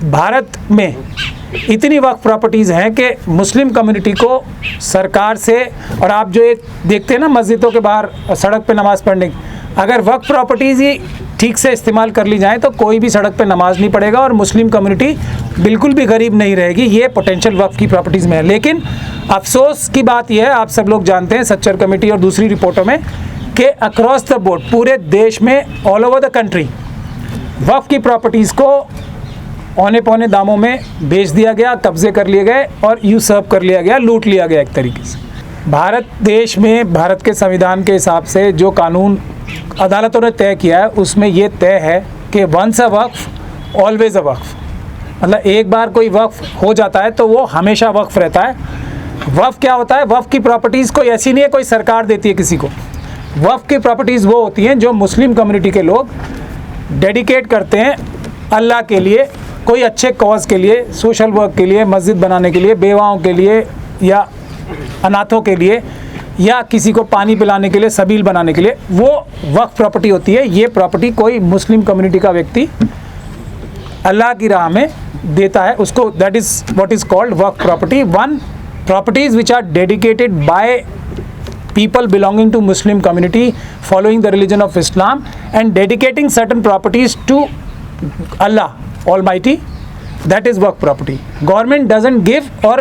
भारत में इतनी वक्फ प्रॉपर्टीज़ हैं कि मुस्लिम कम्युनिटी को सरकार से, और आप जो ये देखते हैं ना मस्जिदों के बाहर सड़क पे नमाज़ पढ़ने, अगर वक्फ प्रॉपर्टीज़ ही ठीक से इस्तेमाल कर ली जाए तो कोई भी सड़क पे नमाज नहीं पढ़ेगा और मुस्लिम कम्युनिटी बिल्कुल भी गरीब नहीं रहेगी। ये पोटेंशियल वक्फ की प्रॉपर्टीज़ में है। लेकिन अफसोस की बात यह है, आप सब लोग जानते हैं सच्चर कमेटी और दूसरी रिपोर्टों में, कि अक्रॉस द बोर्ड पूरे देश में ऑल ओवर द कंट्री वक्फ की प्रॉपर्टीज़ को औने पौने दामों में बेच दिया गया, कब्जे कर लिए गए और यूसर्व कर लिया गया, लूट लिया गया एक तरीके से। भारत देश में भारत के संविधान के हिसाब से जो कानून अदालतों ने तय किया है उसमें ये तय है कि once a Waqf always a वक्फ, मतलब एक बार कोई वक्फ हो जाता है तो वो हमेशा वक्फ रहता है। वक्फ क्या होता है? वक्फ की प्रॉपर्टीज़ कोई ऐसी नहीं है कोई सरकार देती है किसी को। वक्फ की प्रॉपर्टीज़ वो होती हैं जो मुस्लिम कम्युनिटी के लोग डेडिकेट करते हैं अल्लाह के लिए, कोई अच्छे कॉज के लिए, सोशल वर्क के लिए, मस्जिद बनाने के लिए, बेवाओं के लिए या अनाथों के लिए, या किसी को पानी पिलाने के लिए, सबील बनाने के लिए, वो वक्फ प्रॉपर्टी होती है। ये प्रॉपर्टी कोई मुस्लिम कम्युनिटी का व्यक्ति अल्लाह की राह में देता है, उसको that is what is called Waqf property. One properties which are dedicated by people belonging to Muslim community following the religion of Islam and dedicating certain properties to Allah Almighty, that is waqf property. Government doesn't give or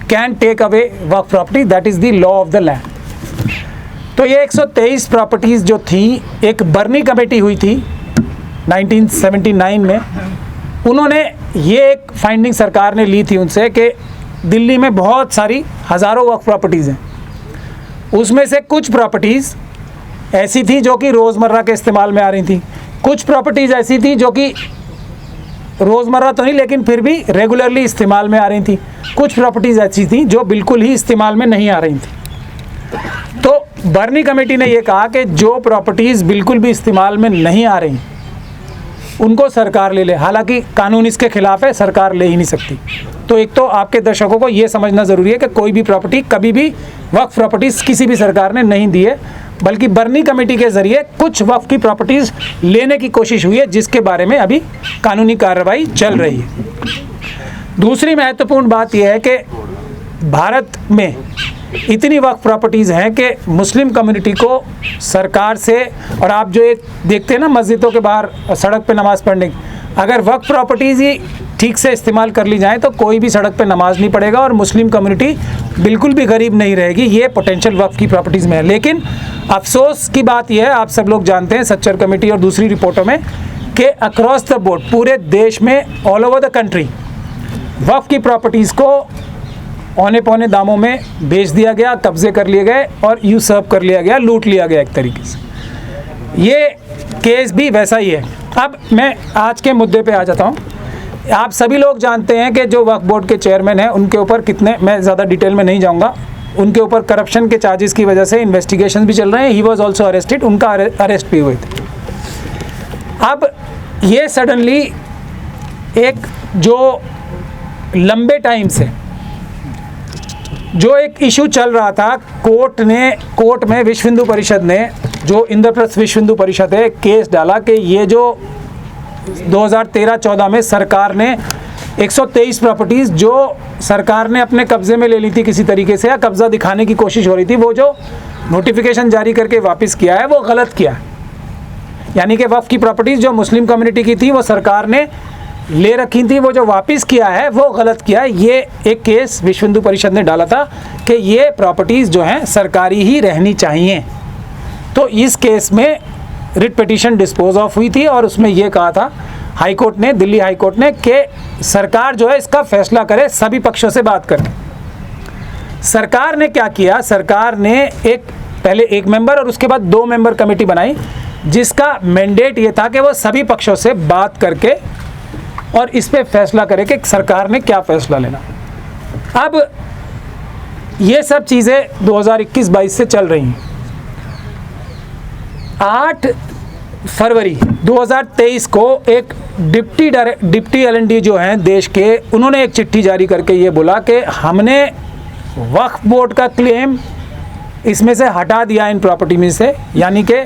can take away waqf property, that is the law of the land. तो ये 123 properties जो थी, एक बर्नी committee हुई थी 1979 में, उन्होंने ये एक फाइंडिंग सरकार ने ली थी उनसे कि दिल्ली में बहुत सारी हज़ारों वक्फ प्रॉपर्टीज़ हैं, उसमें से कुछ प्रॉपर्टीज़ ऐसी थी जो कि रोज़मर्रा के इस्तेमाल में आ रही थी, कुछ प्रॉपर्टीज़ ऐसी थी जो कि रोज़मर्रा तो नहीं लेकिन फिर भी रेगुलरली इस्तेमाल में आ रही थी, कुछ प्रॉपर्टीज़ ऐसी थी जो बिल्कुल ही इस्तेमाल में नहीं आ रही थी। तो बर्नी कमेटी ने ये कहा कि जो प्रॉपर्टीज़ बिल्कुल भी इस्तेमाल में नहीं आ रही उनको सरकार ले ले, हालांकि कानून इसके खिलाफ है, सरकार ले ही नहीं सकती। तो एक तो आपके दर्शकों को ये समझना ज़रूरी है कि कोई भी प्रॉपर्टी कभी भी वक्फ प्रॉपर्टीज़ किसी भी सरकार ने नहीं दी है, बल्कि बर्नी कमेटी के ज़रिए कुछ वक्फ की प्रॉपर्टीज़ लेने की कोशिश हुई है, जिसके बारे में अभी कानूनी कार्रवाई चल रही है। दूसरी महत्वपूर्ण बात यह है कि भारत में इतनी वक्फ प्रॉपर्टीज़ हैं कि मुस्लिम कम्युनिटी को सरकार से, और आप जो ये देखते हैं ना मस्जिदों के बाहर सड़क पे नमाज़ पढ़ने, अगर वक्फ प्रॉपर्टीज़ ही ठीक से इस्तेमाल कर ली जाए तो कोई भी सड़क पे नमाज नहीं पढ़ेगा और मुस्लिम कम्युनिटी बिल्कुल भी गरीब नहीं रहेगी। ये पोटेंशियल वक्फ की प्रॉपर्टीज़ में है। लेकिन अफसोस की बात यह है, आप सब लोग जानते हैं सच्चर कमेटी और दूसरी रिपोर्टों में, कि अक्रॉस द बोर्ड पूरे देश में ऑल ओवर द कंट्री वक्फ की प्रॉपर्टीज़ को औने पौने दामों में बेच दिया गया, कब्जे कर लिए गए और यूसर्व कर लिया गया, लूट लिया गया एक तरीके से। ये केस भी वैसा ही है। अब मैं आज के मुद्दे पे आ जाता हूँ। आप सभी लोग जानते हैं कि जो वक्फ बोर्ड के चेयरमैन हैं उनके ऊपर कितने, मैं ज़्यादा डिटेल में नहीं जाऊँगा, उनके ऊपर करप्शन के चार्जेस की वजह से इन्वेस्टिगेशन भी चल रहे हैं। ही वॉज ऑल्सो अरेस्टेड, उनका अरेस्ट भी हुए थे। अब ये सडनली एक जो लंबे टाइम से जो एक इशू चल रहा था, कोर्ट में विश्व हिंदू परिषद ने, जो इंद्रप्रस्थ विश्व हिंदू परिषद है, केस डाला कि ये जो 2013-14 में सरकार ने 123 प्रॉपर्टीज़ जो सरकार ने अपने कब्ज़े में ले ली थी किसी तरीके से, या कब्ज़ा दिखाने की कोशिश हो रही थी, वो जो नोटिफिकेशन जारी करके वापस किया है वो गलत किया है। यानी कि वक्फ की प्रॉपर्टीज़ जो मुस्लिम कम्युनिटी की थी वो सरकार ने ले रखी थी, वो जो वापस किया है वो गलत किया है। ये एक केस विश्व हिंदू परिषद ने डाला था कि ये प्रॉपर्टीज़ जो हैं सरकारी ही रहनी चाहिए। तो इस केस में रिट पिटीशन डिस्पोज ऑफ हुई थी और उसमें ये कहा था हाई कोर्ट ने, दिल्ली हाई कोर्ट ने, कि सरकार जो है इसका फैसला करे सभी पक्षों से बात करके। सरकार ने क्या किया, सरकार ने पहले एक मेंबर और उसके बाद 2 मेंबर कमेटी बनाई, जिसका मैंडेट ये था कि वो सभी पक्षों से बात करके और इस पे फैसला करे कि सरकार ने क्या फैसला लेना। अब ये सब चीज़ें 2021-22 से चल रही हैं। 8 फरवरी 2023 को एक डिप्टी LND जो हैं देश के, उन्होंने एक चिट्ठी जारी करके ये बोला कि हमने वक्फ बोर्ड का क्लेम इसमें से हटा दिया इन प्रॉपर्टी में से, यानी कि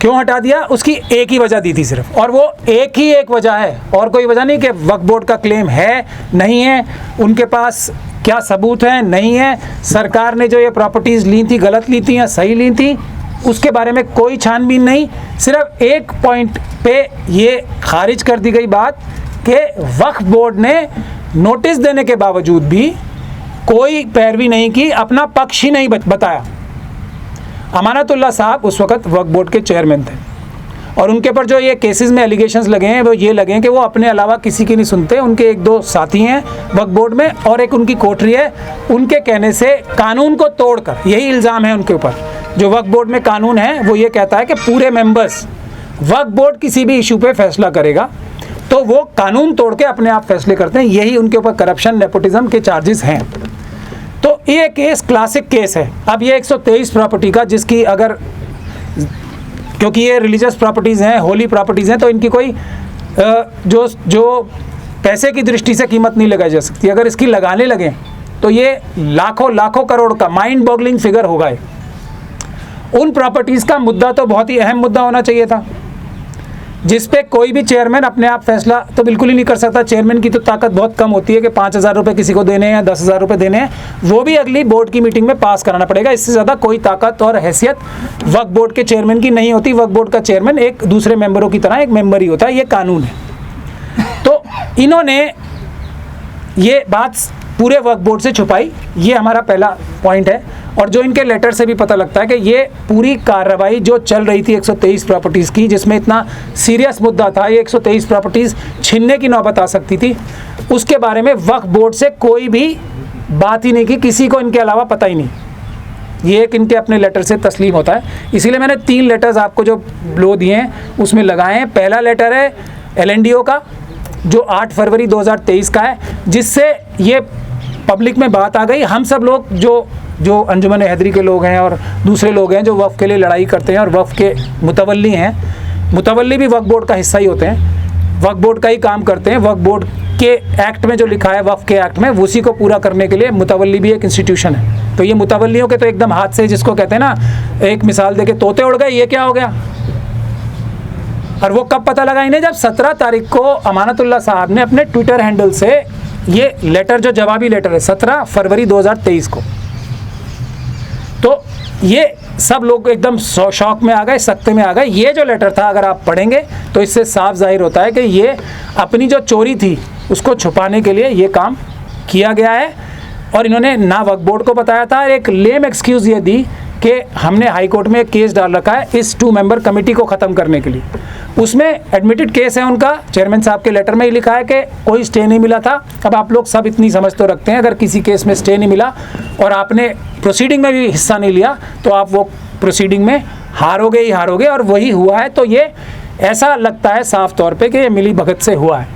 क्यों हटा दिया, उसकी एक ही वजह दी थी सिर्फ, और वो एक वजह है और कोई वजह नहीं कि वक्फ बोर्ड का क्लेम है नहीं है, उनके पास क्या सबूत है नहीं है, सरकार ने जो ये प्रॉपर्टीज़ ली थी गलत ली थी या सही ली थी उसके बारे में कोई छानबीन नहीं। सिर्फ एक पॉइंट पे ये खारिज कर दी गई बात कि वक्फ बोर्ड ने नोटिस देने के बावजूद भी कोई पैरवी नहीं की, अपना पक्ष ही नहीं बताया। अमानतुल्लाह साहब उस वक़्त वक्फ बोर्ड के चेयरमैन थे और उनके पर जो ये केसेस में एलिगेशंस लगे हैं वो ये लगे हैं कि वो अपने अलावा किसी की नहीं सुनते, उनके एक दो साथी हैं वक्फ बोर्ड में और एक उनकी कोठरी है, उनके कहने से कानून को तोड़कर, यही इल्ज़ाम है उनके ऊपर। जो वक्फ बोर्ड में कानून है वो ये कहता है कि पूरे मेंबर्स, वक्फ बोर्ड किसी भी इशू पे फैसला करेगा तो वो कानून तोड़ के अपने आप फैसले करते हैं, यही उनके ऊपर करप्शन नेपोटिज्म के चार्जेस हैं। तो ये केस क्लासिक केस है। अब ये 123 प्रॉपर्टी का, जिसकी अगर, क्योंकि ये रिलीजियस प्रॉपर्टीज़ हैं, होली प्रॉपर्टीज़ हैं, तो इनकी कोई जो पैसे की दृष्टि से कीमत नहीं लगाई जा सकती। अगर इसकी लगाने लगें तो ये लाखों करोड़ का माइंड बॉगलिंग फिगर होगा। उन प्रॉपर्टीज़ का मुद्दा तो बहुत ही अहम मुद्दा होना चाहिए था, जिस पे कोई भी चेयरमैन अपने आप फैसला तो बिल्कुल ही नहीं कर सकता। चेयरमैन की तो ताकत बहुत कम होती है कि 5,000 रुपये किसी को देने हैं या 10,000 रुपये देने हैं, वो भी अगली बोर्ड की मीटिंग में पास कराना पड़ेगा। इससे ज़्यादा कोई ताकत और हैसियत वक्फ बोर्ड के चेयरमैन की नहीं होती। वक्फ बोर्ड का चेयरमैन एक दूसरे मेंबरों की तरह एक मेंबर ही होता है, ये कानून है। तो इन्होंने ये बात पूरे वक्फ बोर्ड से छुपाई, ये हमारा पहला पॉइंट है। और जो इनके लेटर से भी पता लगता है कि ये पूरी कार्रवाई जो चल रही थी 123 प्रॉपर्टीज़ की, जिसमें इतना सीरियस मुद्दा था, ये 123 प्रॉपर्टीज़ छीनने की नौबत आ सकती थी, उसके बारे में वक्फ बोर्ड से कोई भी बात ही नहीं की, किसी को इनके अलावा पता ही नहीं। ये एक इनके अपने लेटर से तस्लीम होता है। इसीलिए मैंने 3 लेटर्स आपको जो लो दिए हैं उसमें लगाए हैं। पहला लेटर है LNDO का जो 8 फरवरी 2023 का है, जिससे ये पब्लिक में बात आ गई। हम सब लोग जो अंजुमन हैदरी के लोग हैं और दूसरे लोग हैं जो वक्फ के लिए लड़ाई करते हैं और वक्फ के मुतवल्ली हैं, मुतवल्ली भी वक्फ बोर्ड का हिस्सा ही होते हैं, वक्फ बोर्ड का ही काम करते हैं। वक्फ बोर्ड के एक्ट में जो लिखा है, वक्फ के एक्ट में, उसी को पूरा करने के लिए मुतवल्ली भी एक इंस्टीट्यूशन है। तो ये मुतवल्लियों के तो एकदम हाथ से, जिसको कहते हैं ना, एक मिसाल दे के तोते उड़ गए, ये क्या हो गया। और वो कब पता लगा इन्हें, जब 17 तारीख को अमानतुल्लाह साहब ने अपने ट्विटर हैंडल से ये लेटर, जो जवाबी लेटर है, 17 फरवरी 2023 को, तो ये सब लोग एकदम शौक में आ गए, सख्ते में आ गए। ये जो लेटर था अगर आप पढ़ेंगे तो इससे साफ जाहिर होता है कि ये अपनी जो चोरी थी उसको छुपाने के लिए ये काम किया गया है। और इन्होंने ना वक्फ बोर्ड को बताया था, एक लेम एक्सक्यूज़ ये दी कि हमने हाई कोर्ट में एक केस डाल रखा है इस 2 मेंबर कमेटी को ख़त्म करने के लिए। उसमें एडमिटेड केस है उनका, चेयरमैन साहब के लेटर में ही लिखा है कि कोई स्टे नहीं मिला था। अब आप लोग सब इतनी समझ तो रखते हैं, अगर किसी केस में स्टे नहीं मिला और आपने प्रोसीडिंग में भी हिस्सा नहीं लिया तो आप वो प्रोसीडिंग में हारोगे ही हारोगे, और वही हुआ है। तो ये ऐसा लगता है साफ तौर पे कि ये मिली भगत से हुआ है।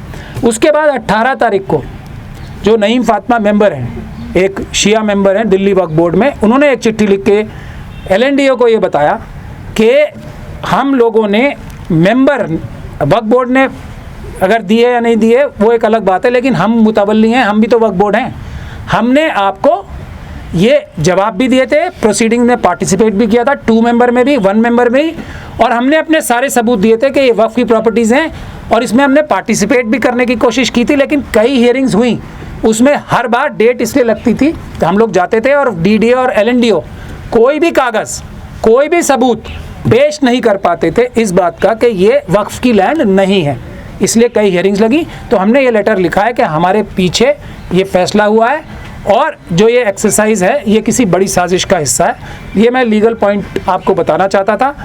उसके बाद 18 तारीख को जो नईम फातिमा मेंबर हैं, एक शिया मेंबर हैं दिल्ली वक्फ बोर्ड में, उन्होंने एक चिट्ठी लिख के LNDO को ये बताया कि हम लोगों ने मेंबर, वक्फ बोर्ड ने अगर दिए या नहीं दिए वो एक अलग बात है, लेकिन हम मुतवल्ली हैं, हम भी तो वक्फ बोर्ड हैं, हमने आपको ये जवाब भी दिए थे, प्रोसीडिंग में पार्टिसिपेट भी किया था, 2 मेंबर में भी, 1 मेंबर में भी, और हमने अपने सारे सबूत दिए थे कि ये वक्फ की प्रॉपर्टीज़ हैं और इसमें हमने पार्टिसिपेट भी करने की कोशिश की थी। लेकिन कई हियरिंग्स हुई, उसमें हर बार डेट इसलिए लगती थी तो हम लोग जाते थे और DDA और LNDO कोई भी कागज़, कोई भी सबूत पेश नहीं कर पाते थे इस बात का कि ये वक्फ की लैंड नहीं है। इसलिए कई हियरिंग्स लगी। तो हमने ये लेटर लिखा है कि हमारे पीछे ये फैसला हुआ है और जो ये एक्सरसाइज है ये किसी बड़ी साजिश का हिस्सा है। ये मैं लीगल पॉइंट आपको बताना चाहता था।